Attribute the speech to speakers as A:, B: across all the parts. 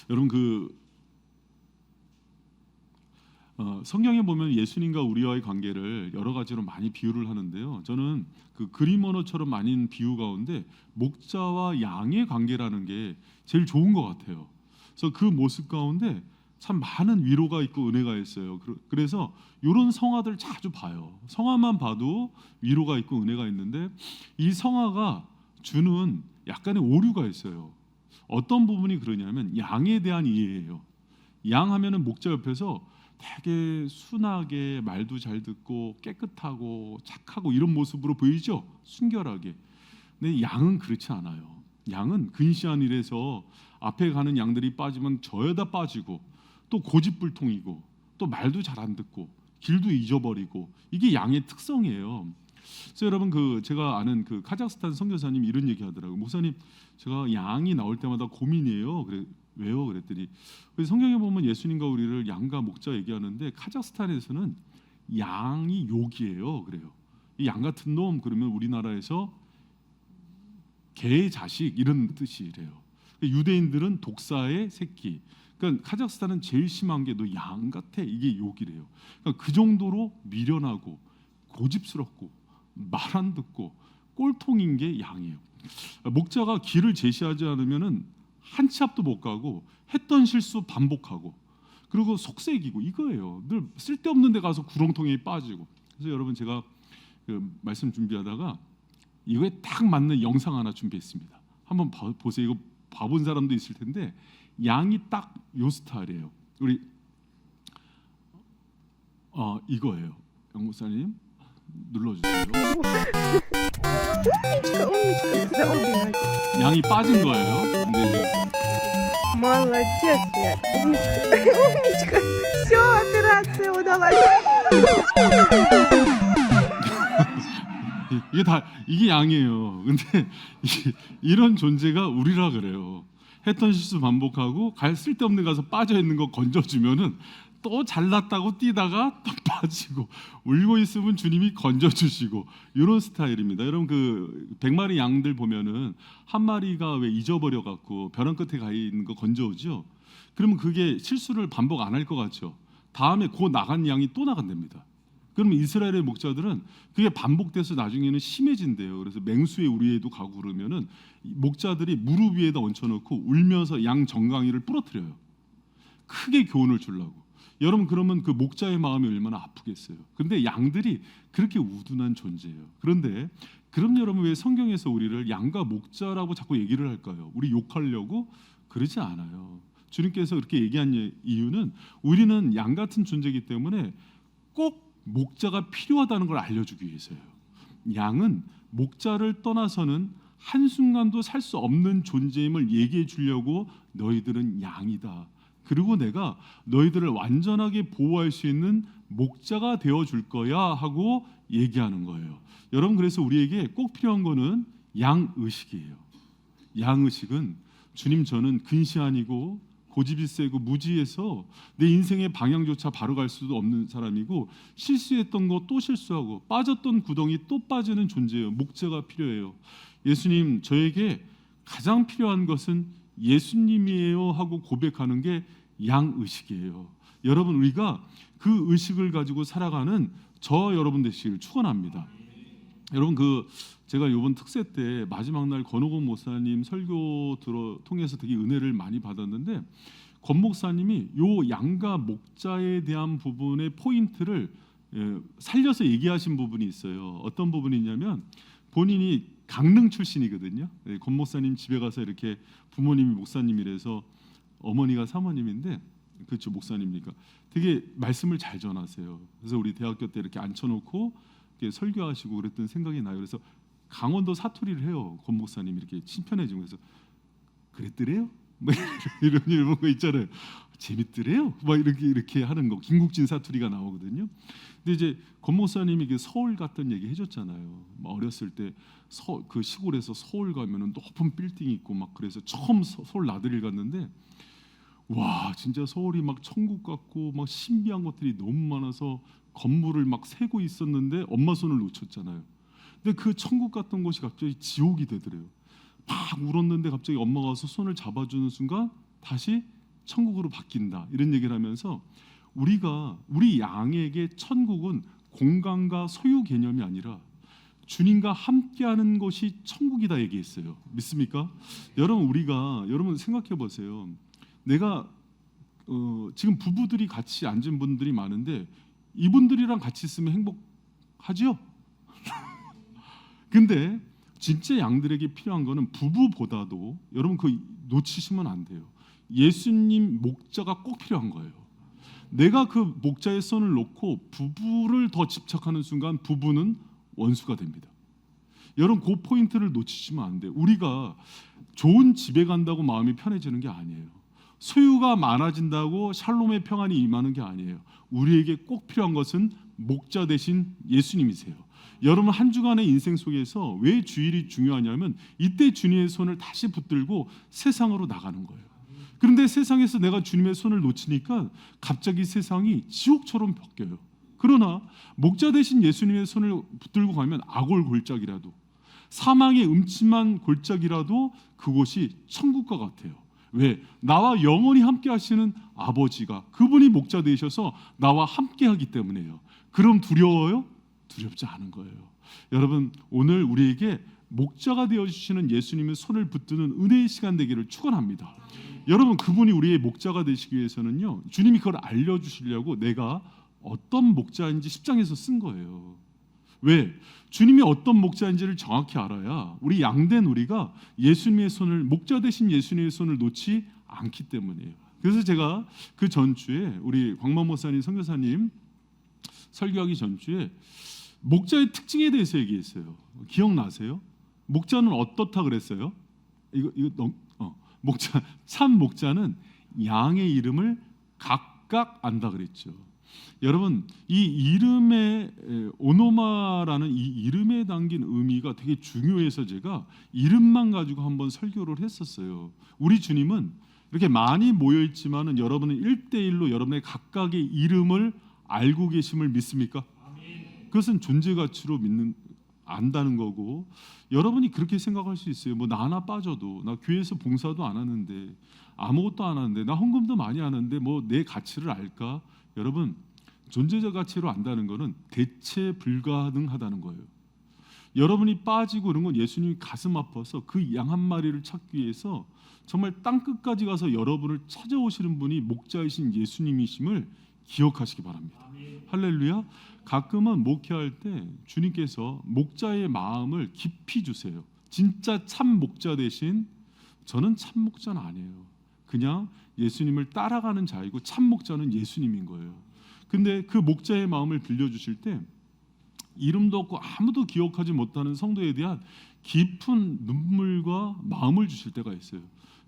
A: 여러분 성경에 보면 예수님과 우리와의 관계를 여러 가지로 많이 비유를 하는데요. 저는 그 그림 언어처럼 많은 비유 가운데 목자와 양의 관계라는 게 제일 좋은 것 같아요. 그래서 그 모습 가운데 참 많은 위로가 있고 은혜가 있어요. 그래서 이런 성화들 자주 봐요. 성화만 봐도 위로가 있고 은혜가 있는데 이 성화가 주는 약간의 오류가 있어요. 어떤 부분이 그러냐면 양에 대한 이해예요. 양 하면은 목자 옆에서 되게 순하게 말도 잘 듣고 깨끗하고 착하고 이런 모습으로 보이죠? 순결하게. 근데 양은 그렇지 않아요. 양은 근시안 일에서 앞에 가는 양들이 빠지면 저에다 빠지고 또 고집불통이고 또 말도 잘 안 듣고 길도 잊어버리고 이게 양의 특성이에요. 그래서 여러분 제가 아는 카자흐스탄 선교사님 이런 얘기 하더라고요. 목사님 제가 양이 나올 때마다 고민이에요. 그래 왜요? 그랬더니 성경에 보면 예수님과 우리를 양과 목자 얘기하는데 카자흐스탄에서는 양이 욕이에요. 그래요. 이 양 같은 놈 그러면 우리나라에서 개의 자식 이런 뜻이래요. 유대인들은 독사의 새끼. 그러니까 카자흐스탄은 제일 심한 게 너 양 같아 이게 욕이래요. 그러니까 그 정도로 미련하고 고집스럽고 말 안 듣고 꼴통인 게 양이에요. 목자가 길을 제시하지 않으면은 한 치 앞도 못 가고 했던 실수 반복하고 그리고 속색이고 이거예요. 늘 쓸데없는 데 가서 구렁텅이에 빠지고. 그래서 여러분 제가 말씀 준비하다가 이거에 딱 맞는 영상 하나 준비했습니다. 한번 보세요. 이거 봐본 사람도 있을 텐데 양이 딱 요 스타일이에요. 우리 이거예요. 양 목사님 눌러주세요. 양이 빠진 거예요. 근데
B: Молодец, я. Умничка. Умничка. Все, операция удалась.
A: 이게 양이에요. 근데 이런 존재가 우리라 그래요. 했던 실수 반복하고 쓸데없는 가서 빠져 있는 거 건져주면은 또 잘났다고 뛰다가 또 빠지고 울고 있으면 주님이 건져주시고 이런 스타일입니다. 여러분 100마리 양들 보면은 한 마리가 왜 잊어버려 갖고 벼랑 끝에 가 있는 거 건져오죠. 그러면 그게 실수를 반복 안 할 것 같죠. 다음에 그 나간 양이 또 나간답니다. 그러면 이스라엘의 목자들은 그게 반복돼서 나중에는 심해진대요. 그래서 맹수의 우리에도 가고 그러면은 목자들이 무릎 위에다 얹혀놓고 울면서 양 정강이를 부러뜨려요. 크게 교훈을 주려고. 여러분 그러면 그 목자의 마음이 얼마나 아프겠어요. 근데 양들이 그렇게 우둔한 존재예요. 그런데 그럼 여러분 왜 성경에서 우리를 양과 목자라고 자꾸 얘기를 할까요? 우리 욕하려고? 그러지 않아요. 주님께서 그렇게 얘기한 이유는 우리는 양 같은 존재이기 때문에 꼭 목자가 필요하다는 걸 알려주기 위해서예요. 양은 목자를 떠나서는 한순간도 살 수 없는 존재임을 얘기해 주려고 너희들은 양이다. 그리고 내가 너희들을 완전하게 보호할 수 있는 목자가 되어줄 거야 하고 얘기하는 거예요. 여러분 그래서 우리에게 꼭 필요한 거는 양의식이에요. 양의식은 주님 저는 근시안이고 고집이 세고 무지해서 내 인생의 방향조차 바로 갈 수도 없는 사람이고 실수했던 거 또 실수하고 빠졌던 구덩이 또 빠지는 존재예요. 목자가 필요해요. 예수님 저에게 가장 필요한 것은 예수님이에요 하고 고백하는 게 양의식이에요. 여러분 우리가 그 의식을 가지고 살아가는 저 여러분 되시기를 축원합니다. 여러분 제가 이번 특세 때 마지막 날 권호건 목사님 설교 통해서 되게 은혜를 많이 받았는데 권 목사님이 요 양과 목자에 대한 부분의 포인트를 살려서 얘기하신 부분이 있어요. 어떤 부분이냐면 본인이 강릉 출신이거든요. 권 목사님 집에 가서 이렇게 부모님이 목사님이라서 어머니가 사모님인데 그렇죠 목사님이니까 되게 말씀을 잘 전하세요. 그래서 우리 대학교 때 이렇게 앉혀놓고 이렇게 설교하시고 그랬던 생각이 나요. 그래서 강원도 사투리를 해요. 권 목사님이 이렇게 친편해지고 그래서 그랬더래요. 뭐 이런 거 있잖아요. 재밌더래요. 막 이렇게 하는 거 김국진 사투리가 나오거든요. 근데 이제 권 목사님이 서울 갔던 얘기 해줬잖아요. 어렸을 때 그 시골에서 서울 가면은 높은 빌딩이 있고 막 그래서 처음 서울 나들이를 갔는데 와 진짜 서울이 막 천국 같고 막 신비한 것들이 너무 많아서 건물을 막 세고 있었는데 엄마 손을 놓쳤잖아요. 근데 그 천국 같던 곳이 갑자기 지옥이 되더래요. 막 울었는데 갑자기 엄마가 와서 손을 잡아주는 순간 다시 천국으로 바뀐다 이런 얘기를 하면서 우리 양에게 천국은 공간과 소유 개념이 아니라 주님과 함께하는 것이 천국이다 얘기했어요. 믿습니까? 여러분 생각해 보세요. 내가 지금 부부들이 같이 앉은 분들이 많은데 이분들이랑 같이 있으면 행복하죠? 근데 진짜 양들에게 필요한 거는 부부보다도 여러분 그 놓치시면 안 돼요. 예수님 목자가 꼭 필요한 거예요. 내가 그 목자의 손을 놓고 부부를 더 집착하는 순간 부부는 원수가 됩니다. 여러분 그 포인트를 놓치시면 안 돼요. 우리가 좋은 집에 간다고 마음이 편해지는 게 아니에요. 소유가 많아진다고 샬롬의 평안이 임하는 게 아니에요. 우리에게 꼭 필요한 것은 목자 대신 예수님이세요. 여러분 한 주간의 인생 속에서 왜 주일이 중요하냐면 이때 주님의 손을 다시 붙들고 세상으로 나가는 거예요. 그런데 세상에서 내가 주님의 손을 놓치니까 갑자기 세상이 지옥처럼 바뀌어요. 그러나 목자 대신 예수님의 손을 붙들고 가면 악올 골짜기라도 사망의 음침한 골짜기라도 그곳이 천국과 같아요. 왜? 나와 영원히 함께 하시는 아버지가 그분이 목자 되셔서 나와 함께 하기 때문에요. 그럼 두려워요? 두렵지 않은 거예요. 여러분 오늘 우리에게 목자가 되어주시는 예수님의 손을 붙드는 은혜의 시간 되기를 축원합니다. 여러분 그분이 우리의 목자가 되시기 위해서는요 주님이 그걸 알려주시려고 내가 어떤 목자인지 10장에서 쓴 거예요. 왜? 주님이 어떤 목자인지를 정확히 알아야 우리 양된 우리가 예수님의 손을 목자 되신 예수님의 손을 놓지 않기 때문이에요. 그래서 제가 그 전주에 우리 광만 목사님 선교사님 설교하기 전주에 목자의 특징에 대해서 얘기했어요. 기억나세요? 목자는 어떻다 그랬어요? 목자 참 목자는 양의 이름을 각각 안다 그랬죠. 여러분 이 이름의 오노마라는 이 이름에 담긴 의미가 되게 중요해서 제가 이름만 가지고 한번 설교를 했었어요. 우리 주님은 이렇게 많이 모여 있지만은 여러분은 1대1로 여러분의 각각의 이름을 알고 계심을 믿습니까? 그것은 존재 가치로 안다는 거고 여러분이 그렇게 생각할 수 있어요. 뭐 나 하나 빠져도 나 교회에서 봉사도 안 하는데 아무것도 안 하는데 나 헌금도 많이 하는데 뭐 내 가치를 알까? 여러분 존재적 가치로 안다는 것은 대체 불가능하다는 거예요. 여러분이 빠지고 그런 건 예수님이 가슴 아파서 그 양 한 마리를 찾기 위해서 정말 땅 끝까지 가서 여러분을 찾아오시는 분이 목자이신 예수님이심을 기억하시기 바랍니다. 할렐루야. 가끔은 목회할 때 주님께서 목자의 마음을 깊이 주세요. 진짜 참 목자 대신 저는 참 목자는 아니에요. 그냥 예수님을 따라가는 자이고 참 목자는 예수님인 거예요. 근데 그 목자의 마음을 빌려주실 때 이름도 없고 아무도 기억하지 못하는 성도에 대한 깊은 눈물과 마음을 주실 때가 있어요.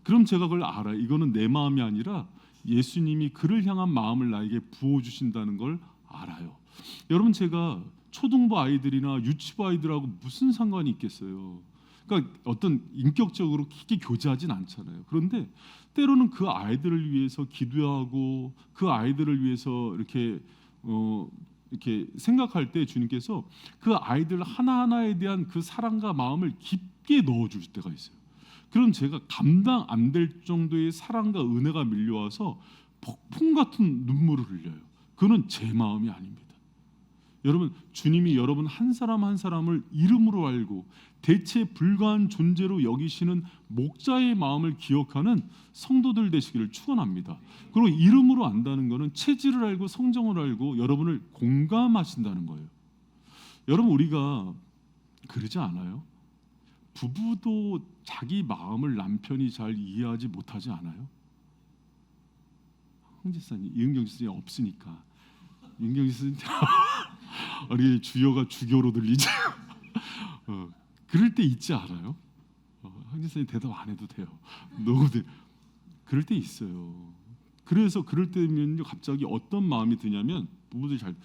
A: 그럼 제가 그걸 알아요. 이거는 내 마음이 아니라 예수님이 그를 향한 마음을 나에게 부어주신다는 걸 알아요. 여러분 제가 초등부 아이들이나 유치부 아이들하고 무슨 상관이 있겠어요. 그러니까 어떤 인격적으로 깊게 교제하진 않잖아요. 그런데 때로는 그 아이들을 위해서 기도하고 그 아이들을 위해서 이렇게 생각할 때 주님께서 그 아이들 하나하나에 대한 그 사랑과 마음을 깊게 넣어줄 때가 있어요. 그럼 제가 감당 안 될 정도의 사랑과 은혜가 밀려와서 폭풍 같은 눈물을 흘려요. 그건 제 마음이 아닙니다. 여러분 주님이 여러분 한 사람 한 사람을 이름으로 알고 대체 불가한 존재로 여기시는 목자의 마음을 기억하는 성도들 되시기를 축원합니다. 그리고 이름으로 안다는 것은 체질을 알고 성정을 알고 여러분을 공감하신다는 거예요. 여러분 우리가 그러지 않아요? 부부도 자기 마음을 남편이 잘 이해하지 못하지 않아요? 황지사님, 이은경 지사님 없으니까 이은경 지사님 우리 주여가 주교로 들리죠. 그럴 때 있지 않아요? 황지사님 대답 안 해도 돼요. 너무 그럴 때 있어요. 그래서 그럴 때면요 갑자기 어떤 마음이 드냐면 부부들이 잘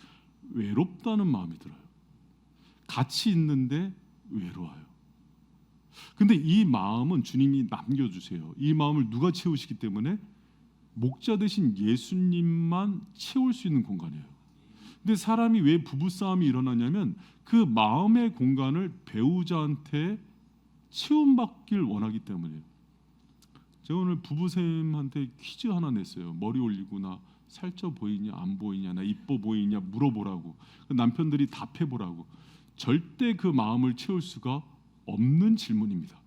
A: 외롭다는 마음이 들어요. 같이 있는데 외로워요. 근데 이 마음은 주님이 남겨주세요. 이 마음을 누가 채우시기 때문에 목자 되신 예수님만 채울 수 있는 공간이에요. 근데 사람이 왜 부부싸움이 일어나냐면 그 마음의 공간을 배우자한테 채움받길 원하기 때문이에요. 제가 오늘 부부쌤한테 퀴즈 하나 냈어요. 머리 올리고 나 살쪄 보이냐 안 보이냐 나 이뻐 보이냐 물어보라고. 남편들이 답해보라고. 절대 그 마음을 채울 수가 없는 질문입니다.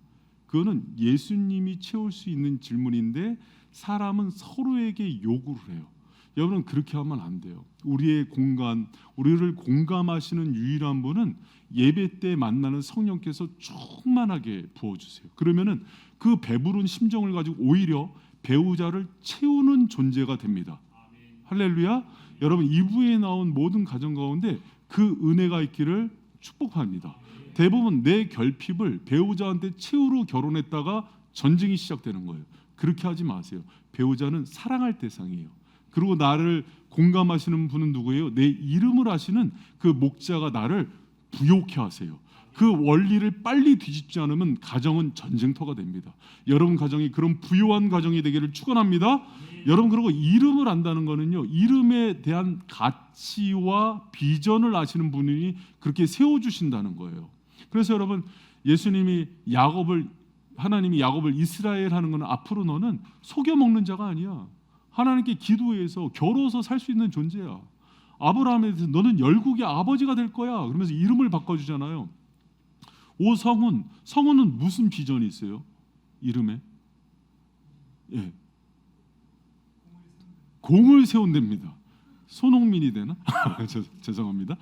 A: 그거는 예수님이 채울 수 있는 질문인데 사람은 서로에게 요구를 해요. 여러분 그렇게 하면 안 돼요. 우리의 공간, 우리를 공감하시는 유일한 분은 예배 때 만나는 성령께서 충만하게 부어주세요. 그러면은 그 배부른 심정을 가지고 오히려 배우자를 채우는 존재가 됩니다. 할렐루야. 여러분 2부에 나온 모든 가정 가운데 그 은혜가 있기를 축복합니다. 대부분 내 결핍을 배우자한테 채우러 결혼했다가 전쟁이 시작되는 거예요. 그렇게 하지 마세요. 배우자는 사랑할 대상이에요. 그리고 나를 공감하시는 분은 누구예요? 내 이름을 아시는 그 목자가 나를 부욕해 하세요. 그 원리를 빨리 뒤집지 않으면 가정은 전쟁터가 됩니다. 여러분 가정이 그런 부유한 가정이 되기를 축원합니다. 여러분 그리고 이름을 안다는 거는요. 이름에 대한 가치와 비전을 아시는 분이 그렇게 세워주신다는 거예요. 그래서 여러분 하나님이 야곱을 이스라엘 하는 것은 앞으로 너는 속여 먹는 자가 아니야. 하나님께 기도해서 겨루어서 살 수 있는 존재야. 아브라함에 대해서 너는 열국의 아버지가 될 거야. 그러면서 이름을 바꿔주잖아요. 성훈은 무슨 비전이 있어요? 이름에? 예. 공을 세운답니다. 손흥민이 되나? 죄송합니다.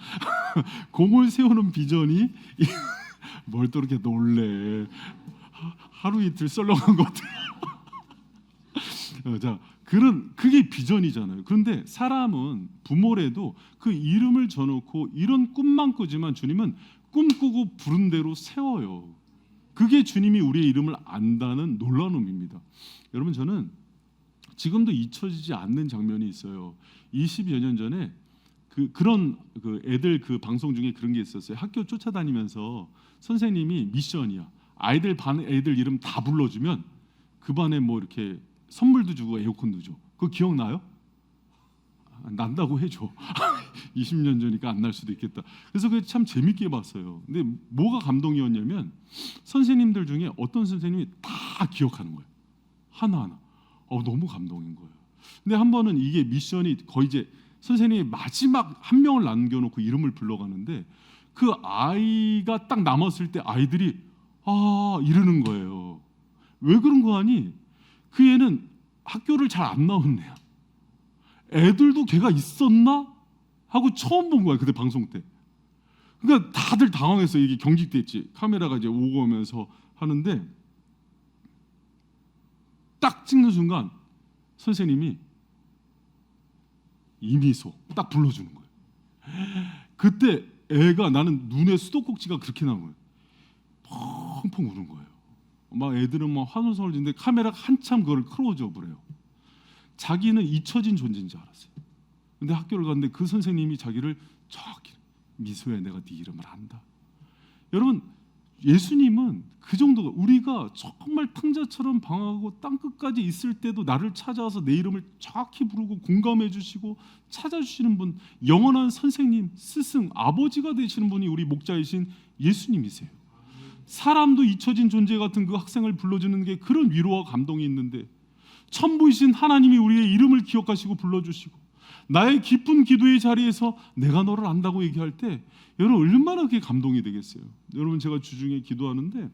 A: 공을 세우는 비전이 뭘 또 이렇게 놀래? 하루 이틀 썰렁한 것 같아요. 자, 그게 비전이잖아요. 그런데 사람은 부모래도 그 이름을 줘놓고 이런 꿈만 꾸지만 주님은 꿈꾸고 부른 대로 세워요. 그게 주님이 우리의 이름을 안다는 놀라운 의미입니다. 여러분 저는 지금도 잊혀지지 않는 장면이 있어요. 20여 년 전에 그런 애들 그 방송 중에 그런 게 있었어요. 학교 쫓아다니면서 선생님이 미션이야. 반 애들 이름 다 불러주면 그 반에 뭐 이렇게 선물도 주고 에어컨도 줘. 그거 기억나요? 난다고 해줘. 20년 전이니까 안 날 수도 있겠다. 그래서 그게 참 재밌게 봤어요. 근데 뭐가 감동이었냐면 선생님들 중에 어떤 선생님이 다 기억하는 거예요. 하나하나. 너무 감동인 거예요. 근데 한 번은 이게 미션이 거의 이제 선생님이 마지막 한 명을 남겨놓고 이름을 불러가는데 그 아이가 딱 남았을 때 아이들이 이러는 거예요. 왜 그런 거 아니? 그 애는 학교를 잘 안 나온 애야. 애들도 걔가 있었나? 하고 처음 본 거야. 그때 방송 때. 그러니까 다들 당황해서 이게 경직됐지. 카메라가 이제 오고 오면서 하는데 딱 찍는 순간 선생님이 이미소 딱 불러주는 거예요. 그때 애가 나는 눈에 수도꼭지가 그렇게 나온 거예요. 펑펑 우는 거예요. 막 애들은 막 환호성을 짓는데 카메라가 한참 그걸 클로즈업을 해요. 자기는 잊혀진 존재인 줄 알았어요. 근데 학교를 갔는데 그 선생님이 자기를 저기 미소야 내가 네 이름을 안다. 여러분 예수님은 그 정도가 우리가 정말 탕자처럼 방황하고 땅끝까지 있을 때도 나를 찾아와서 내 이름을 정확히 부르고 공감해 주시고 찾아주시는 분, 영원한 선생님, 스승, 아버지가 되시는 분이 우리 목자이신 예수님이세요. 사람도 잊혀진 존재 같은 그 학생을 불러주는 게 그런 위로와 감동이 있는데 천부이신 하나님이 우리의 이름을 기억하시고 불러주시고 나의 깊은 기도의 자리에서 내가 너를 안다고 얘기할 때 여러분 얼마나 그게 감동이 되겠어요. 여러분 제가 주중에 기도하는데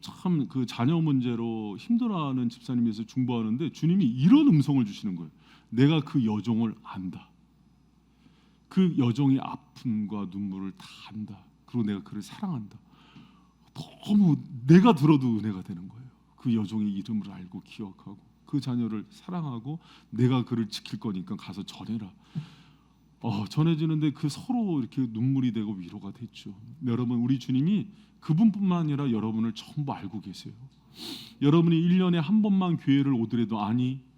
A: 참 그 자녀 문제로 힘들어하는 집사님에서 중보하는데 주님이 이런 음성을 주시는 거예요. 내가 그 여종을 안다. 그 여종의 아픔과 눈물을 다 안다. 그리고 내가 그를 사랑한다. 너무 내가 들어도 은혜가 되는 거예요. 그 여종의 이름을 알고 기억하고 그 자녀를 사랑하고 내가 그를 지킬 거니까 가서 전해라. 전해지는데 그 서로 이렇게 눈물이 되고 위로가 됐죠. 여러분 우리 주님이 그분뿐만 아니라 여러분을 전부 알고 계세요. 여러분이 1년에 한 번만 교회를 오더라도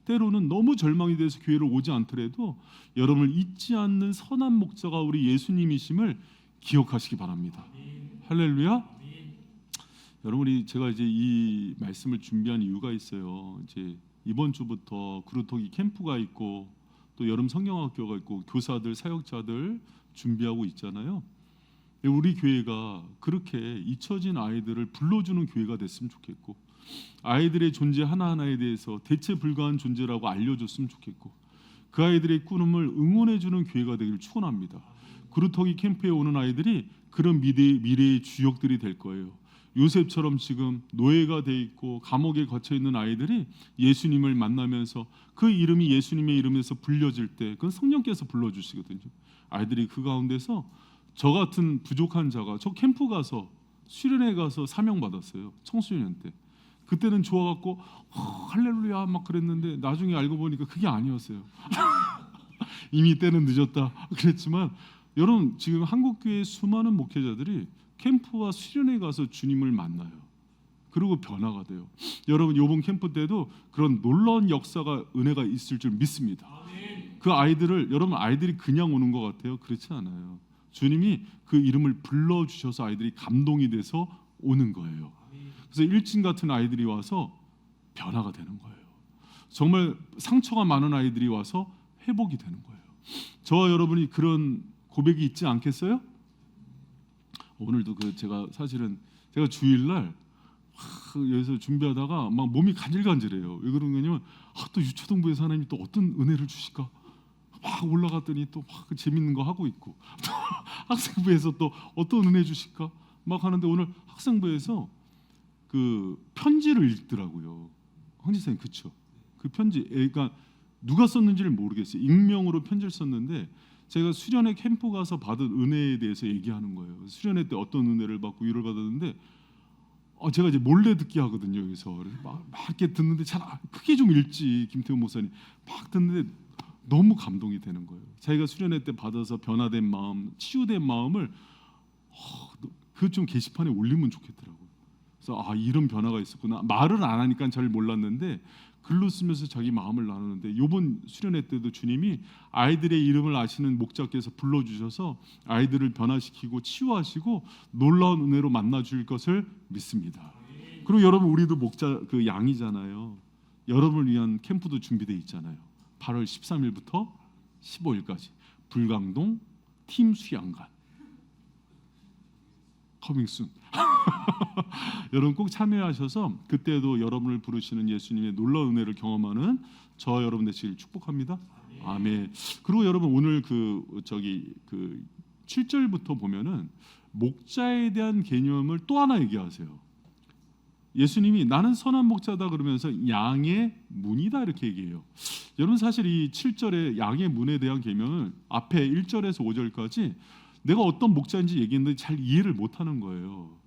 A: 때로는 너무 절망이 돼서 교회를 오지 않더라도 여러분을 잊지 않는 선한 목자가 우리 예수님이심을 기억하시기 바랍니다. 할렐루야. 여러분이 제가 이제 이 말씀을 준비한 이유가 있어요. 이제 이번 주부터 그루터기 캠프가 있고 또 여름 성경학교가 있고 교사들 사역자들 준비하고 있잖아요. 우리 교회가 그렇게 잊혀진 아이들을 불러주는 교회가 됐으면 좋겠고, 아이들의 존재 하나하나에 대해서 대체 불가한 존재라고 알려줬으면 좋겠고, 그 아이들의 꿈을 응원해주는 교회가 되기를 축원합니다. 그루터기 캠프에 오는 아이들이 그런 미래의 주역들이 될 거예요. 요셉처럼 지금 노예가 돼 있고 감옥에 갇혀 있는 아이들이 예수님을 만나면서 그 이름이 예수님의 이름에서 불려질 때 그건 성령께서 불러주시거든요. 아이들이 그 가운데서 저 같은 부족한 자가, 저 캠프 가서 수련회 가서 사명 받았어요. 청소년 때. 그때는 좋아갖고 할렐루야 막 그랬는데 나중에 알고 보니까 그게 아니었어요. 이미 때는 늦었다 그랬지만, 여러분 지금 한국교회 수많은 목회자들이 캠프와 수련회 가서 주님을 만나요. 그리고 변화가 돼요. 여러분 이번 캠프 때도 그런 놀라운 역사가, 은혜가 있을 줄 믿습니다. 그 아이들을, 여러분 아이들이 그냥 오는 것 같아요? 그렇지 않아요. 주님이 그 이름을 불러주셔서 아이들이 감동이 돼서 오는 거예요. 그래서 일진 같은 아이들이 와서 변화가 되는 거예요. 정말 상처가 많은 아이들이 와서 회복이 되는 거예요. 저와 여러분이 그런 고백이 있지 않겠어요? 오늘도 제가 사실은 제가 주일날 여기서 준비하다가 막 몸이 간질간질해요. 왜 그런 거냐면 또 유초동부에서 하나님이 또 어떤 은혜를 주실까? 막 올라갔더니 또 막 재밌는 거 하고 있고, 또 학생부에서 또 어떤 은혜 주실까? 막 하는데 오늘 학생부에서 그 편지를 읽더라고요. 황지사님, 그렇죠? 그 편지, 그러니까 누가 썼는지를 모르겠어요. 익명으로 편지를 썼는데 제가 수련회 캠프 가서 받은 은혜에 대해서 얘기하는 거예요. 수련회 때 어떤 은혜를 받고 위로를 받았는데, 제가 이제 몰래 듣기 하거든요. 여기서 막 이렇게 듣는데 잘 크게 좀 읽지, 김태훈 목사님. 막 듣는데 너무 감동이 되는 거예요. 자기가 수련회 때 받아서 변화된 마음, 치유된 마음을 그 좀 게시판에 올리면 좋겠더라고요. 그래서 이런 변화가 있었구나. 말을 안 하니까 잘 몰랐는데 글로 쓰면서 자기 마음을 나누는데, 이번 수련회 때도 주님이 아이들의 이름을 아시는 목자께서 불러주셔서 아이들을 변화시키고 치유하시고 놀라운 은혜로 만나 줄 것을 믿습니다. 그리고 여러분, 우리도 목자 그 양이잖아요. 여러분을 위한 캠프도 준비되어 있잖아요. 8월 13일부터 15일까지 불광동 팀 수양관 커밍순. 여러분 꼭 참여하셔서 그때도 여러분을 부르시는 예수님의 놀라운 은혜를 경험하는 저 여러분 되시길 축복합니다. 아멘. 그리고 여러분 오늘 그 7절부터 보면은 목자에 대한 개념을 또 하나 얘기하세요. 예수님이 나는 선한 목자다 그러면서 양의 문이다 이렇게 얘기해요. 여러분 사실 이 7절의 양의 문에 대한 개념을 앞에 1절에서 5절까지 내가 어떤 목자인지 얘기했는데 잘 이해를 못하는 거예요.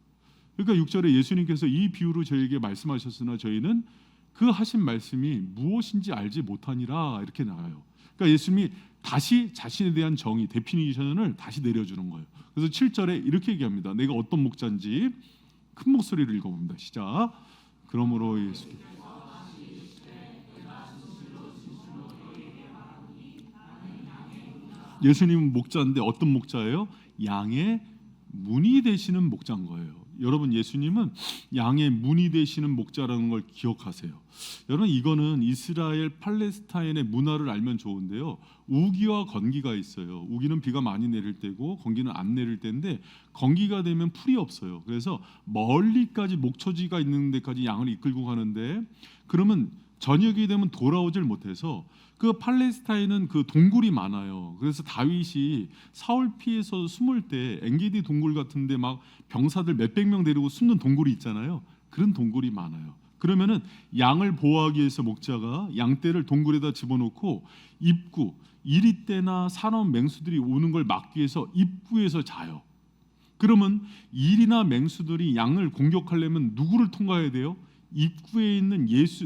A: 그러니까 6절에 예수님께서 이 비유로 저에게 말씀하셨으나 저희는 그 하신 말씀이 무엇인지 알지 못하니라 이렇게 나와요. 그러니까 예수님이 다시 자신에 대한 정의, 데피니션을 다시 내려주는 거예요. 그래서 7절에 이렇게 얘기합니다. 내가 어떤 목자인지 큰 목소리를 읽어봅니다. 시작. 그러므로 예수님은 목자인데 어떤 목자예요? 양의 문이 되시는 목자인 거예요. 여러분 예수님은 양의 문이 되시는 목자라는 걸 기억하세요. 여러분 이거는 이스라엘 팔레스타인의 문화를 알면 좋은데요. 우기와 건기가 있어요. 우기는 비가 많이 내릴 때고 건기는 안 내릴 때인데, 건기가 되면 풀이 없어요. 그래서 멀리까지 목초지가 있는 데까지 양을 이끌고 가는데, 그러면 저녁이 되면 돌아오질 못해서 그 팔레스타인은 그 동굴이 많아요. 그래서 다윗이 사울 피해서 숨을 때 엔게디 동굴 같은데 막 병사들 몇백 명 데리고 숨는 동굴이 있잖아요. 그런 동굴이 많아요. 그러면은 양을 보호하기 위해서 목자가 양떼를 동굴에다 집어넣고 입구, 이리떼나 사나운 맹수들이 오는 걸 막기 위해서 입구에서 자요. 그러면 이리나 맹수들이 양을 공격하려면 누구를 통과해야 돼요? 입구에 있는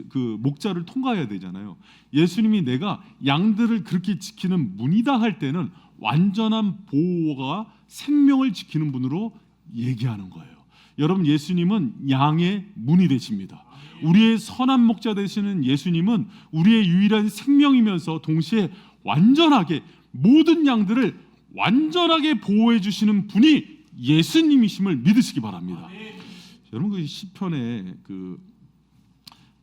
A: 그 목자를 통과해야 되잖아요. 예수님이 내가 양들을 그렇게 지키는 문이다 할 때는 완전한 보호가 생명을 지키는 분으로 얘기하는 거예요. 여러분 예수님은 양의 문이 되십니다. 우리의 선한 목자 되시는 예수님은 우리의 유일한 생명이면서 동시에 완전하게 모든 양들을 완전하게 보호해 주시는 분이 예수님이심을 믿으시기 바랍니다. 여러분 그 시편에 그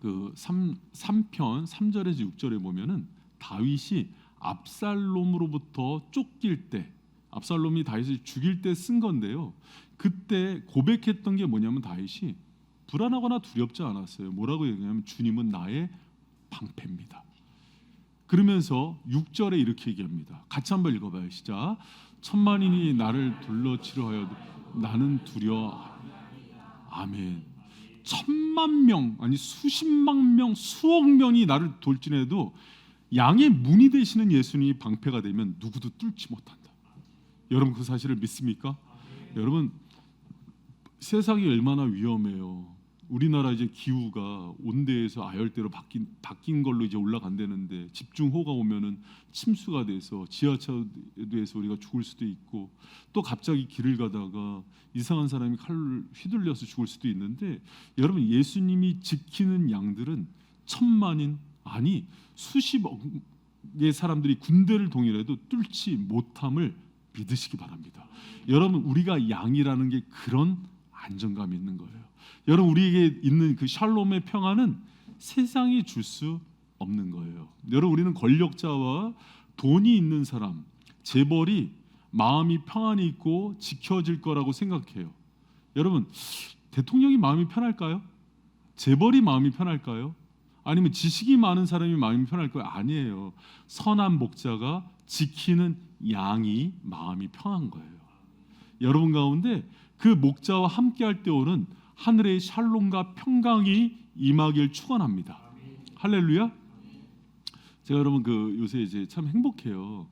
A: 3편 3절에서 6절에 보면은 다윗이 압살롬으로부터 쫓길 때 압살롬이 다윗을 죽일 때 쓴 건데요. 그때 고백했던 게 뭐냐면 다윗이 불안하거나 두렵지 않았어요. 뭐라고 얘기하냐면 주님은 나의 방패입니다. 그러면서 6절에 이렇게 얘기합니다. 같이 한번 읽어봐요. 시작. 천만인이 나를 둘러치려 하여도 나는 두려워. 아멘. 천만 명 아니 수십만 명 수억 명이 나를 돌진해도 양의 문이 되시는 예수님이 방패가 되면 누구도 뚫지 못한다. 여러분 그 사실을 믿습니까? 여러분 세상이 얼마나 위험해요. 우리나라 이제 기후가 온대에서 아열대로 바뀐 걸로 이제 올라간다는데 집중호우가 오면은 침수가 돼서 지하철에서 우리가 죽을 수도 있고 또 갑자기 길을 가다가 이상한 사람이 칼로 휘둘려서 죽을 수도 있는데 여러분 예수님이 지키는 양들은 천만인 아니 수십억의 사람들이 군대를 동일해도 뚫지 못함을 믿으시기 바랍니다. 여러분 우리가 양이라는 게 그런 안정감이 있는 거예요. 여러분 우리에게 있는 그 샬롬의 평안은 세상이 줄 수 없는 거예요. 여러분 우리는 권력자와 돈이 있는 사람, 재벌이 마음이 평안이 있고 지켜질 거라고 생각해요. 여러분 대통령이 마음이 편할까요? 재벌이 마음이 편할까요? 아니면 지식이 많은 사람이 마음이 편할까요? 아니에요. 선한 목자가 지키는 양이 마음이 편한 거예요. 여러분 가운데 그 목자와 함께할 때 오는 하늘의 샬롬과 평강이 임하길 축원합니다. 할렐루야. 제가 여러분 그 요새 이제 참 행복해요.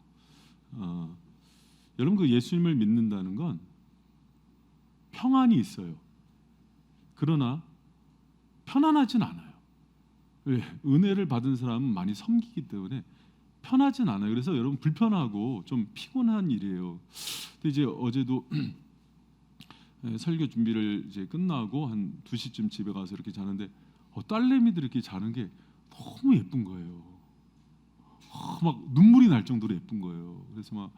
A: 여러분 그 예수님을 믿는다는 건 평안이 있어요. 그러나 편안하진 않아요. 왜? 은혜를 받은 사람은 많이 섬기기 때문에 편하진 않아요. 그래서 여러분 불편하고 좀 피곤한 일이에요. 근데 이제 어제도 설교 준비를 이제 끝나고 한 2시쯤 집에 가서 이렇게 자는데 딸내미들이 이렇게 자는 게 너무 예쁜 거예요. 막 눈물이 날 정도로 예쁜 거예요. 그래서 막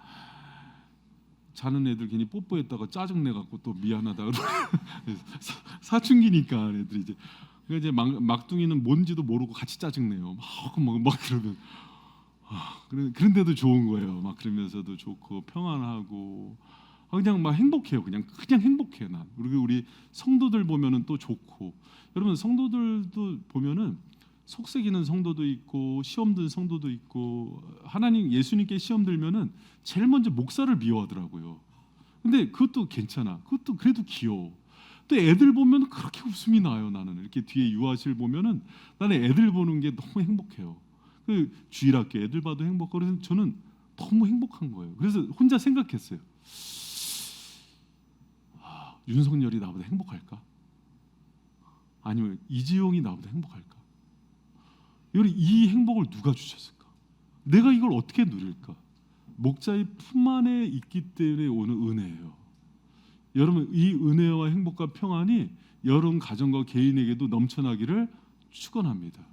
A: 자는 애들 괜히 뽀뽀했다가 짜증 내 갖고 또 미안하다 사춘기니까 애들이 이제 그러니까 이제 막둥이는 뭔지도 모르고 같이 짜증 내요. 막 그러면 그런데도 좋은 거예요. 막 그러면서도 좋고 평안하고 그냥 막 행복해요. 그냥 행복해요. 난. 그리고 우리 성도들 보면은 또 좋고 여러분 성도들도 보면은 속색이는 성도도 있고 시험 든 성도도 있고 하나님 예수님께 시험 들면은 제일 먼저 목사를 미워하더라고요. 근데 그것도 괜찮아. 그것도 그래도 귀여워. 또 애들 보면 그렇게 웃음이 나요. 나는 이렇게 뒤에 유아실 보면은 나는 애들 보는 게 너무 행복해요. 그 주일학교 애들 봐도 행복하고 그래서 저는 너무 행복한 거예요. 그래서 혼자 생각했어요. 윤석열이 나보다 행복할까? 아니면 이재용이 나보다 행복할까? 이 행복을 누가 주셨을까? 내가 이걸 어떻게 누릴까? 목자의 품 안에 있기 때문에 오는 은혜예요. 여러분 이 은혜와 행복과 평안이 여러분 가정과 개인에게도 넘쳐나기를 축원합니다.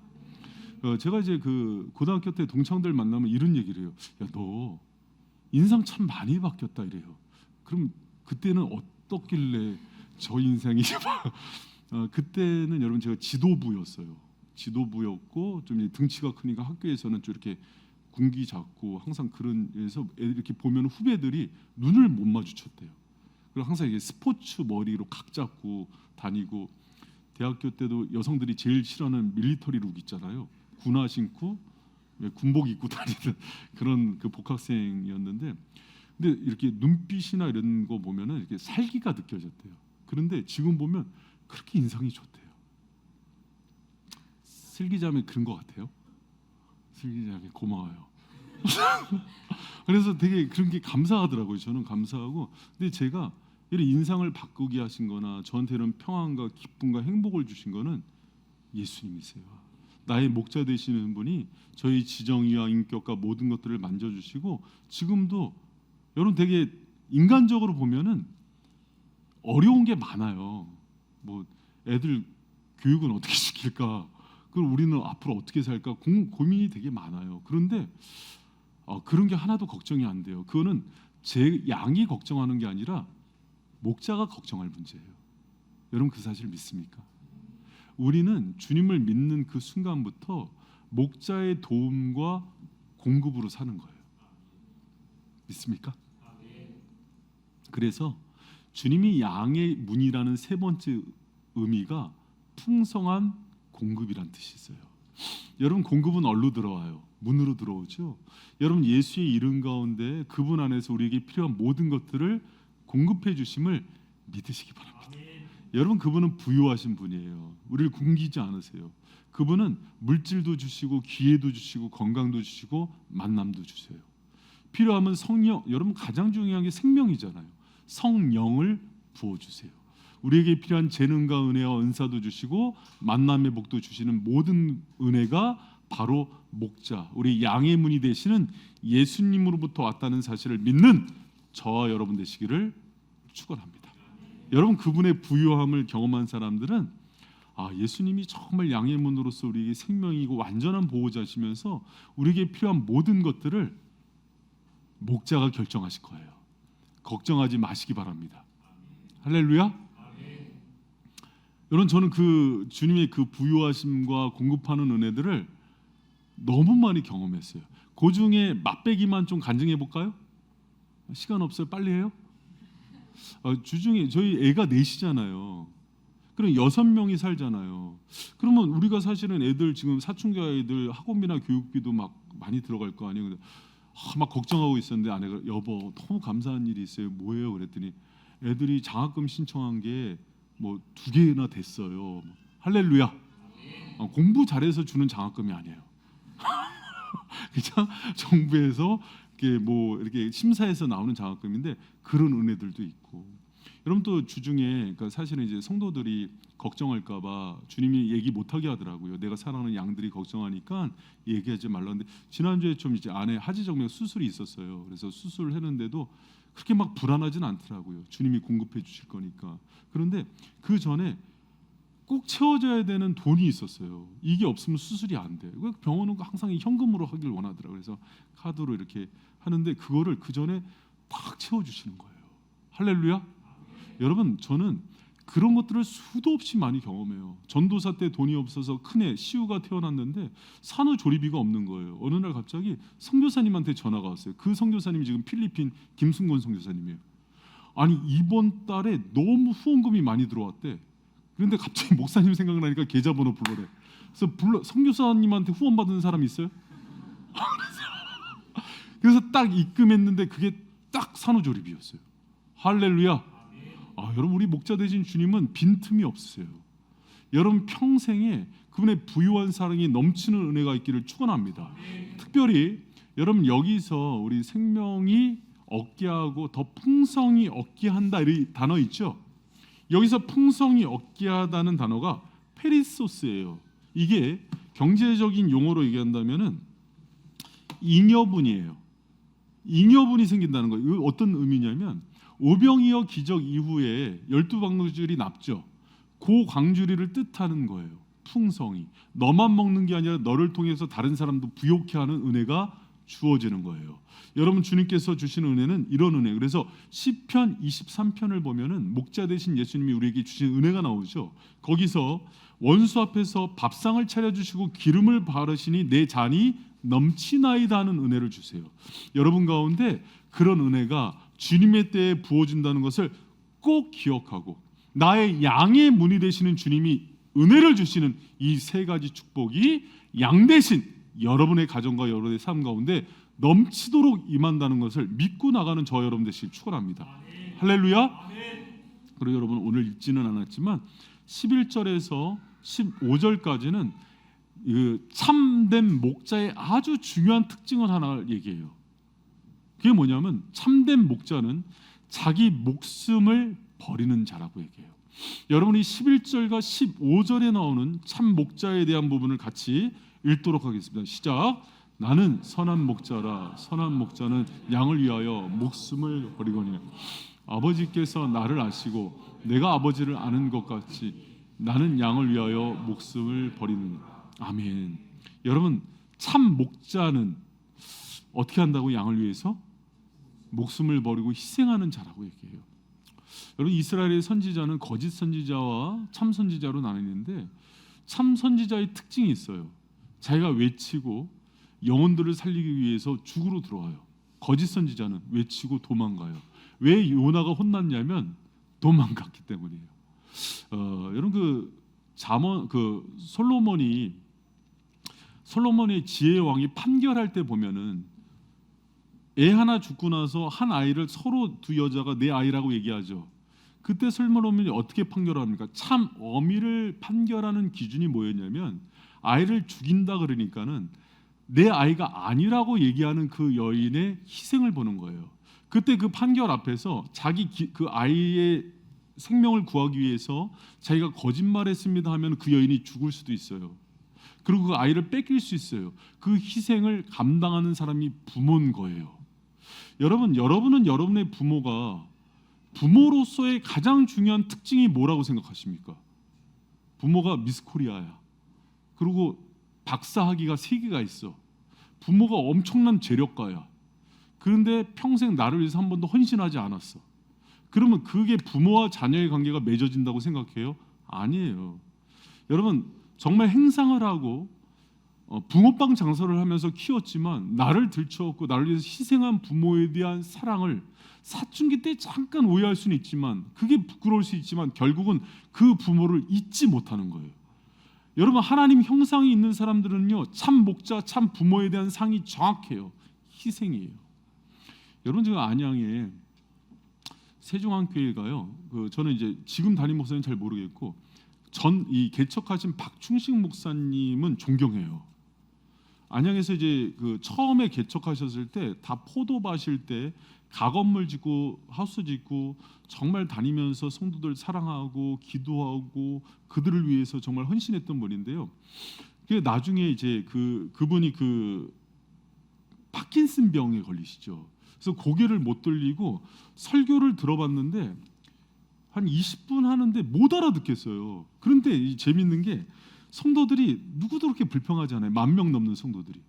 A: 제가 이제 그 고등학교 때 동창들 만나면 이런 얘기를 해요. 야, 너 인상 참 많이 바뀌었다 이래요. 그럼 그때는 어떻길래 저 인생이 그때는 여러분 제가 지도부였어요. 지도부였고 좀 등치가 크니까 학교에서는 좀 이렇게 군기 잡고 항상 그런 에서 애들 이렇게 보면 후배들이 눈을 못 마주쳤대요. 그리고 항상 이게 스포츠 머리로 각 잡고 다니고 대학교 때도 여성들이 제일 싫어하는 밀리터리 룩 있잖아요. 군화 신고 군복 입고 다니는 그런 그 복학생이었는데 근데 이렇게 눈빛이나 이런 거 보면은 이렇게 살기가 느껴졌대요. 그런데 지금 보면 그렇게 인상이 좋대요. 슬기자매 그런 것 같아요. 슬기자매 고마워요. 그래서 되게 그런 게 감사하더라고요. 저는 감사하고 근데 제가 이런 인상을 바꾸게 하신 거나 저한테 이런 평안과 기쁨과 행복을 주신 거는 예수님이세요. 나의 목자 되시는 분이 저희 지정의와 인격과 모든 것들을 만져주시고 지금도 여러분 되게 인간적으로 보면은 어려운 게 많아요. 뭐 애들 교육은 어떻게 시킬까? 그리고 우리는 앞으로 어떻게 살까? 고민이 되게 많아요. 그런데 그런 게 하나도 걱정이 안 돼요. 그거는 제 양이 걱정하는 게 아니라 목자가 걱정할 문제예요. 여러분 그 사실 믿습니까? 우리는 주님을 믿는 그 순간부터 목자의 도움과 공급으로 사는 거예요. 믿습니까? 그래서 주님이 양의 문이라는 세 번째 의미가 풍성한 공급이란 뜻이 있어요. 여러분, 공급은 어디로 들어와요? 문으로 들어오죠. 여러분, 예수의 이름 가운데 그분 안에서 우리에게 필요한 모든 것들을 공급해 주심을 믿으시기 바랍니다. 여러분, 그분은 부유하신 분이에요. 우리를 굶기지 않으세요. 그분은 물질도 주시고 기회도 주시고 건강도 주시고 만남도 주세요. 필요하면 성령, 여러분 가장 중요한 게 생명이잖아요. 성령을 부어주세요. 우리에게 필요한 재능과 은혜와 은사도 주시고 만남의 복도 주시는 모든 은혜가 바로 목자, 우리 양의 문이 되시는 예수님으로부터 왔다는 사실을 믿는 저와 여러분 되시기를 축원합니다. 여러분, 그분의 부유함을 경험한 사람들은 예수님이 정말 양의 문으로서 우리에게 생명이고 완전한 보호자시면서 우리에게 필요한 모든 것들을 목자가 결정하실 거예요. 걱정하지 마시기 바랍니다. 할렐루야. 여러분, 저는 그 주님의 그 부유하심과 공급하는 은혜들을 너무 많이 경험했어요. 그 중에 맛배기만 좀 간증해 볼까요? 시간 없어요. 빨리 해요. 주중에 저희 애가 넷이잖아요. 그럼 6명이 살잖아요. 그러면 우리가 사실은 애들 지금 사춘기 아이들 학원비나 교육비도 막 많이 들어갈 거 아니에요. 근데 막 걱정하고 있었는데 아내가 여보 너무 감사한 일이 있어요. 뭐예요? 그랬더니 애들이 장학금 신청한 게 뭐 2개나 됐어요. 할렐루야. 공부 잘해서 주는 장학금이 아니에요. 그냥 정부에서 이렇게 심사해서 나오는 장학금인데 그런 은혜들도 있고. 여러분, 또 주중에 그러니까 사실은 이제 성도들이 걱정할까봐 주님이 얘기 못하게 하더라고요. 내가 사랑하는 양들이 걱정하니까 얘기하지 말라는데 지난주에 좀 이제 아내 하지정맥 수술이 있었어요. 그래서 수술을 했는데도 그렇게 막 불안하진 않더라고요. 주님이 공급해 주실 거니까. 그런데 그 전에 꼭 채워져야 되는 돈이 있었어요. 이게 없으면 수술이 안 돼. 병원은 항상 현금으로 하길 원하더라고요. 그래서 카드로 이렇게 하는데 그거를 그 전에 딱 채워주시는 거예요. 할렐루야. 여러분, 저는 그런 것들을 수도 없이 많이 경험해요. 전도사 때 돈이 없어서 큰애 시우가 태어났는데 산후조리비가 없는 거예요. 어느 날 갑자기 선교사님한테 전화가 왔어요. 그 선교사님이 지금 필리핀 김순곤 선교사님이에요. 아니, 이번 달에 너무 후원금이 많이 들어왔대. 그런데 갑자기 목사님 생각나니까 계좌번호 불러래. 그래서 선교사님한테 후원 받은 사람 있어요? 그래서 딱 입금했는데 그게 딱 산후조리비였어요. 할렐루야. 여러분, 우리 목자 되신 주님은 빈틈이 없으세요. 여러분 평생에 그분의 부유한 사랑이 넘치는 은혜가 있기를 축원합니다. 특별히 여러분, 여기서 우리 생명이 얻게 하고 더 풍성히 얻게 한다 이 단어 있죠. 여기서 풍성히 얻게 하다는 단어가 페리소스예요. 이게 경제적인 용어로 얘기한다면은 잉여분이에요. 잉여분이 생긴다는 거예요. 이거 어떤 의미냐면 오병이어 기적 이후에 12광주리 납죠. 그 광주리를 뜻하는 거예요. 풍성이. 너만 먹는 게 아니라 너를 통해서 다른 사람도 부욕해 하는 은혜가 주어지는 거예요. 여러분, 주님께서 주시는 은혜는 이런 은혜. 그래서 시편 23편을 보면은 목자 되신 예수님이 우리에게 주신 은혜가 나오죠. 거기서 원수 앞에서 밥상을 차려주시고 기름을 바르시니 내 잔이 넘치나이다 하는 은혜를 주세요. 여러분 가운데 그런 은혜가 주님의 때에 부어준다는 것을 꼭 기억하고 나의 양의 문이 되시는 주님이 은혜를 주시는 이 세 가지 축복이 양 대신 여러분의 가정과 여러분의 삶 가운데 넘치도록 임한다는 것을 믿고 나가는 저 여러분 되시길 축원합니다. 할렐루야. 그리고 여러분, 오늘 읽지는 않았지만 11절에서 15절까지는 그 참된 목자의 아주 중요한 특징을 하나 얘기해요. 그게 뭐냐면 참된 목자는 자기 목숨을 버리는 자라고 얘기해요. 여러분이 11절과 15절에 나오는 참 목자에 대한 부분을 같이 읽도록 하겠습니다. 시작. 나는 선한 목자라. 선한 목자는 양을 위하여 목숨을 버리거니와 아버지께서 나를 아시고 내가 아버지를 아는 것 같이 나는 양을 위하여 목숨을 버리느니. 아멘. 여러분, 참 목자는 어떻게 한다고? 양을 위해서 목숨을 버리고 희생하는 자라고 얘기해요. 여러분, 이스라엘의 선지자는 거짓 선지자와 참 선지자로 나뉘는데 참 선지자의 특징이 있어요. 자기가 외치고 영혼들을 살리기 위해서 죽으로 들어와요. 거짓 선지자는 외치고 도망가요. 왜 요나가 혼났냐면 도망갔기 때문이에요. 여러분 솔로몬의 지혜의 왕이 판결할 때 보면은 애 하나 죽고 나서 한 아이를 서로 두 여자가 내 아이라고 얘기하죠. 그때 솔로몬이 어떻게 판결합니까? 참 어미를 판결하는 기준이 뭐였냐면 아이를 죽인다 그러니까는 내 아이가 아니라고 얘기하는 그 여인의 희생을 보는 거예요. 그때 그 판결 앞에서 그 아이의 생명을 구하기 위해서 자기가 거짓말했습니다 하면 그 여인이 죽을 수도 있어요. 그리고 그 아이를 뺏길 수 있어요. 그 희생을 감당하는 사람이 부모인 거예요. 여러분은 여러분의 부모가 부모로서의 가장 중요한 특징이 뭐라고 생각하십니까? 부모가 미스 코리아야. 그리고 박사학위가 3개가 있어. 부모가 엄청난 재력가야. 그런데 평생 나를 위해서 한 번도 헌신하지 않았어. 그러면 그게 부모와 자녀의 관계가 맺어진다고 생각해요? 아니에요. 여러분 정말 행상을 하고 붕어빵 장사를 하면서 키웠지만 나를 들쳐왔고 나를 위해서 희생한 부모에 대한 사랑을 사춘기 때 잠깐 오해할 수는 있지만 그게 부끄러울 수 있지만 결국은 그 부모를 잊지 못하는 거예요. 여러분 하나님 형상이 있는 사람들은요 참 목자, 참 부모에 대한 상이 정확해요. 희생이에요. 여러분 제가 안양에 세종한교회가요. 저는 이제 지금 담임 목사님 잘 모르겠고 이 개척하신 박충식 목사님은 존경해요. 안양에서 이제 처음에 개척하셨을 때 다 포도밭일 때 가건물 짓고 하우스 짓고 정말 다니면서 성도들 사랑하고 기도하고 그들을 위해서 정말 헌신했던 분인데요. 나중에 이제 그분이 파킨슨 병에 걸리시죠. 그래서 고개를 못 돌리고 설교를 들어봤는데 한 20분 하는데 못 알아듣겠어요. 그런데 재밌는 게 성도들이 누구도 그렇게 불평하지 않아요. 10,000명 넘는 성도들이.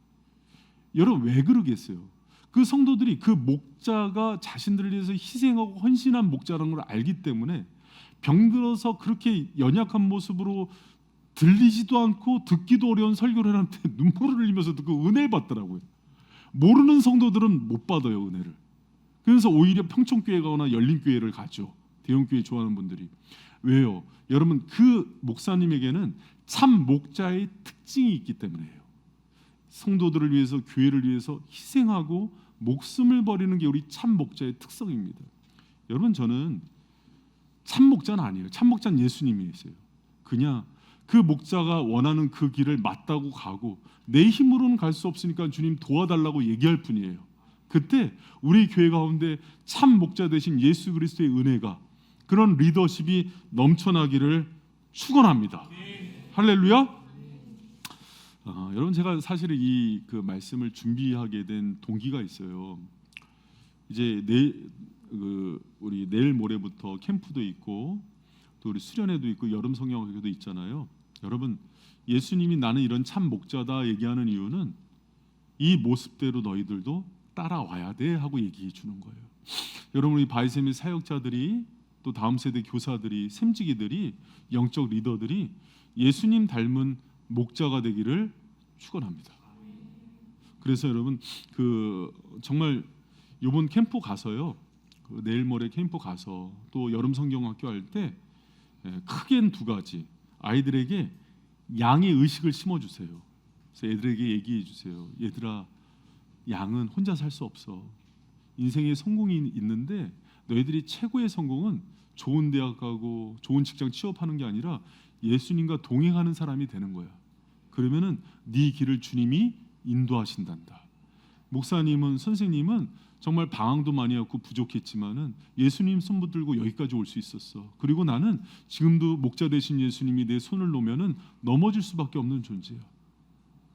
A: 여러분 왜 그러겠어요? 그 성도들이 그 목자가 자신들을 위해서 희생하고 헌신한 목자라는 걸 알기 때문에 병들어서 그렇게 연약한 모습으로 들리지도 않고 듣기도 어려운 설교를 하는데 눈물을 흘리면서 듣고 은혜를 받더라고요. 모르는 성도들은 못 받아요 은혜를. 그래서 오히려 평촌교회 가거나 열린교회를 가죠. 대형교회 좋아하는 분들이. 왜요? 여러분 그 목사님에게는 참 목자의 특징이 있기 때문이에요. 성도들을 위해서 교회를 위해서 희생하고 목숨을 버리는 게 우리 참 목자의 특성입니다. 여러분 저는 참 목자는 아니에요. 참 목자는 예수님이세요. 그냥 그 목자가 원하는 그 길을 맞다고 가고 내 힘으로는 갈 수 없으니까 주님 도와달라고 얘기할 뿐이에요. 그때 우리 교회 가운데 참 목자 되신 예수 그리스도의 은혜가 그런 리더십이 넘쳐나기를 축원합니다. 할렐루야. 여러분 제가 사실 이 말씀을 준비하게 된 동기가 있어요. 이제 우리 내일 모레부터 캠프도 있고 또 우리 수련회도 있고 여름 성경학교도 있잖아요. 여러분 예수님이 나는 이런 참 목자다 얘기하는 이유는 이 모습대로 너희들도 따라와야 돼 하고 얘기해 주는 거예요. 여러분 우리 바이세미 사역자들이 또 다음 세대 교사들이 샘지기들이 영적 리더들이 예수님 닮은 목자가 되기를 축원합니다. 그래서 여러분 정말 이번 캠프 가서요. 내일 모레 캠프 가서 또 여름 성경학교 할 때 크게는 2가지. 아이들에게 양의 의식을 심어 주세요. 그래서 애들에게 얘기해 주세요. 얘들아 양은 혼자 살 수 없어. 인생에 성공이 있는데 너희들이 최고의 성공은 좋은 대학 가고 좋은 직장 취업하는 게 아니라 예수님과 동행하는 사람이 되는 거야. 그러면은 네 길을 주님이 인도하신단다. 목사님은 선생님은 정말 방황도 많이 했고 부족했지만은 예수님 손 붙들고 여기까지 올 수 있었어. 그리고 나는 지금도 목자 되신 예수님이 내 손을 놓으면은 넘어질 수밖에 없는 존재야.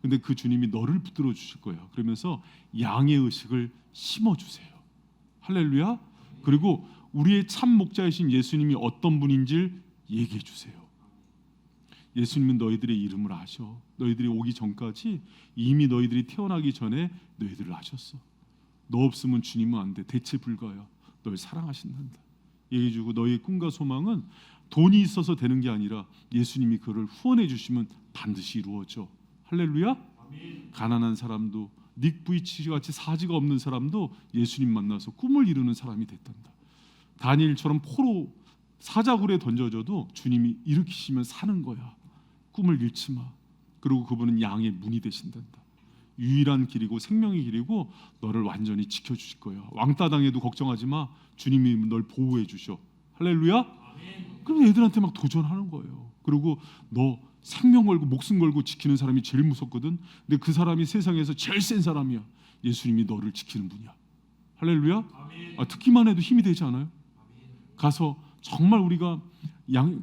A: 근데 그 주님이 너를 붙들어 주실 거야. 그러면서 양의 의식을 심어 주세요. 할렐루야. 그리고 우리의 참 목자이신 예수님이 어떤 분인지 얘기해 주세요. 예수님은 너희들의 이름을 아셔. 너희들이 오기 전까지 이미 너희들이 태어나기 전에 너희들을 아셨어. 너 없으면 주님은 안 돼. 대체 불가야. 널 사랑하신단다. 얘기해주고 너희의 꿈과 소망은 돈이 있어서 되는 게 아니라 예수님이 그를 후원해 주시면 반드시 이루어져. 할렐루야. 아멘. 가난한 사람도 닉 부이치 같이 사지가 없는 사람도 예수님 만나서 꿈을 이루는 사람이 됐단다. 다니엘처럼 포로 사자굴에 던져져도 주님이 일으키시면 사는 거야. 꿈을 잃지 마. 그리고 그분은 양의 문이 되신단다. 유일한 길이고 생명의 길이고 너를 완전히 지켜주실 거야. 왕따 당해도 걱정하지 마. 주님이 널 보호해 주셔. 할렐루야. 그럼 애들한테 막 도전하는 거예요. 그리고 너 생명 걸고 목숨 걸고 지키는 사람이 제일 무섭거든. 근데 그 사람이 세상에서 제일 센 사람이야. 예수님이 너를 지키는 분이야. 할렐루야. 듣기만 해도 힘이 되지 않아요? 가서 정말 우리가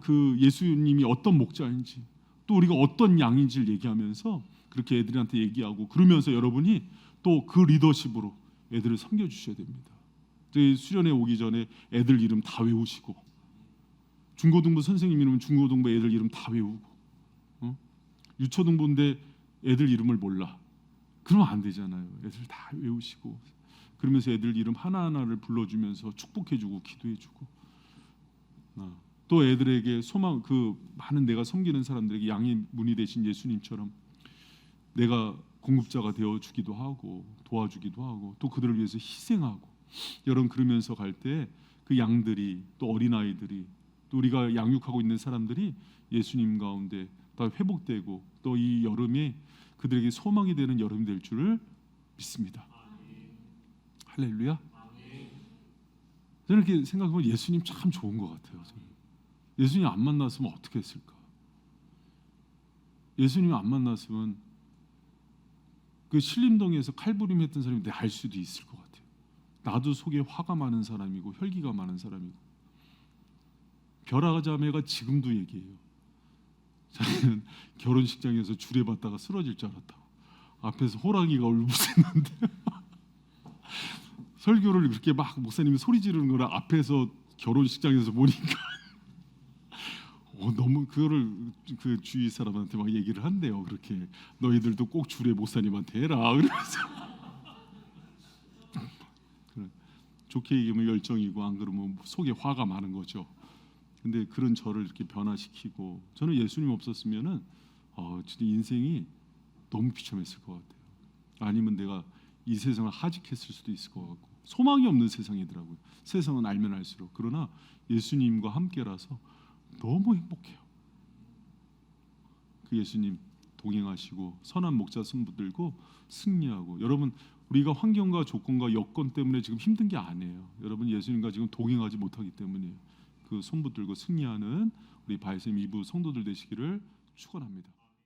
A: 그 예수님이 어떤 목자인지 또 우리가 어떤 양인지를 얘기하면서 그렇게 애들한테 얘기하고 그러면서 여러분이 또 그 리더십으로 애들을 섬겨주셔야 됩니다. 저희 수련회 오기 전에 애들 이름 다 외우시고 중고등부 선생님 이름은 중고등부 애들 이름 다 외우고 유초등부인데 애들 이름을 몰라. 그러면 안 되잖아요. 애들 다 외우시고 그러면서 애들 이름 하나하나를 불러주면서 축복해주고 기도해주고 또 애들에게 소망 그 많은 내가 섬기는 사람들에게 양의 문이 되신 예수님처럼 내가 공급자가 되어주기도 하고 도와주기도 하고 또 그들을 위해서 희생하고 여러분 그러면서 갈 때 그 양들이 또 어린아이들이 또 우리가 양육하고 있는 사람들이 예수님 가운데 다 회복되고 또 이 여름에 그들에게 소망이 되는 여름이 될 줄을 믿습니다. 할렐루야. 저는 이렇게 생각해보면 예수님 참 좋은 것 같아요. 저는. 예수님 안 만났으면 어떻게 했을까? 예수님 안 만났으면 그 신림동에서 칼부림 했던 사람이 날 수도 있을 것 같아요. 나도 속에 화가 많은 사람이고 혈기가 많은 사람이고 벼라자매가 지금도 얘기해요. 자기는 결혼식장에서 주례 받다가 쓰러질 줄 알았다고. 앞에서 호랑이가 울부짖는데 설교를 그렇게 막 목사님이 소리 지르는 거를 앞에서 결혼식장에서 보니까 너무 그거를 그 주위 사람한테 막 얘기를 한대요. 그렇게 너희들도 꼭 주례 목사님한테 해라. 그러면서 좋게 얘기하면 열정이고 안 그러면 속에 화가 많은 거죠. 근데 그런 저를 이렇게 변화시키고 저는 예수님 없었으면은 진짜 인생이 너무 비참했을 것 같아요. 아니면 내가 이 세상을 하직했을 수도 있을 것 같고 소망이 없는 세상이더라고요. 세상은 알면 알수록. 그러나 예수님과 함께라서 너무 행복해요. 그 예수님 동행하시고 선한 목자 손 붙들고 승리하고 여러분 우리가 환경과 조건과 여건 때문에 지금 힘든 게 아니에요. 여러분 예수님과 지금 동행하지 못하기 때문이에요. 그 손 붙들고 승리하는 우리 바이샘 2부 성도들 되시기를 축원합니다.